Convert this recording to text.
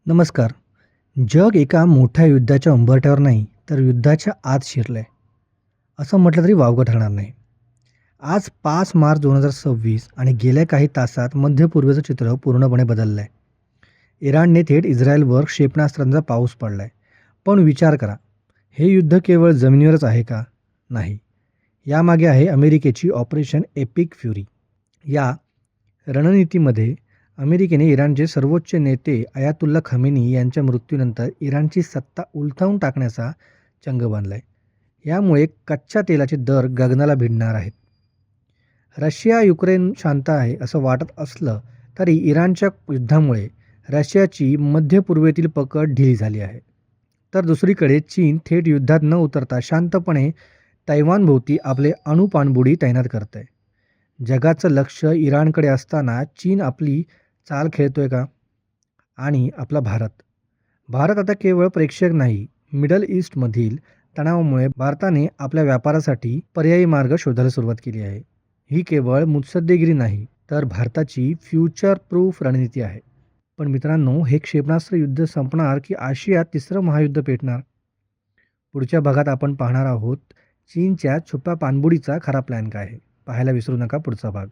नमस्कार. जग एका मोठ्या युद्धाच्या उंबरठ्यावर नाही, तर युद्धाच्या आत शिरलंय, असं म्हटलं तरी वावगं ठरणार नाही. आज 5 मार्च 2026 आणि गेल्या काही तासात मध्य पूर्वेचं चित्र पूर्णपणे बदललं आहे. इराणने थेट इस्रायलवर क्षेपणास्त्रांचा पाऊस पाडलाय. पण विचार करा, हे युद्ध केवळ जमिनीवरच आहे का? नाही. यामागे आहे अमेरिकेची ऑपरेशन एपिक फ्युरी. या रणनीतीमध्ये अमेरिकेने इराणचे सर्वोच्च नेते अयातुल्ला खमेनी यांच्या मृत्यूनंतर इराणची सत्ता उलथवून टाकण्याचा चंग बांधलाय. यामुळे कच्च्या तेलाचे दर गगनाला भिडणार आहेत. रशिया युक्रेन शांत आहे असं वाटत असलं तरी इराणच्या युद्धामुळे रशियाची मध्य पूर्वेतील पकड ढिली झाली आहे. तर दुसरीकडे चीन थेट युद्धात न उतरता शांतपणे तैवानभोवती आपले अणुपाणबुडी तैनात करत आहे. जगाचं लक्ष इराणकडे असताना चीन आपली चाल खेळतोय का? आणि आपला भारत. भारत आता केवळ प्रेक्षक नाही. मिडल ईस्टमधील तणावामुळे भारताने आपल्या व्यापारासाठी पर्यायी मार्ग शोधायला सुरुवात केली आहे. ही केवळ मुत्सद्देगिरी नाही, तर भारताची फ्युचर प्रूफ रणनीती आहे. पण मित्रांनो, हे क्षेपणास्त्र युद्ध संपणार की आशियात तिसरं महायुद्ध पेटणार? पुढच्या भागात आपण पाहणार आहोत चीनच्या छुप्या पाणबुडीचा खरा प्लॅन काय आहे. पाहायला विसरू नका पुढचा भाग.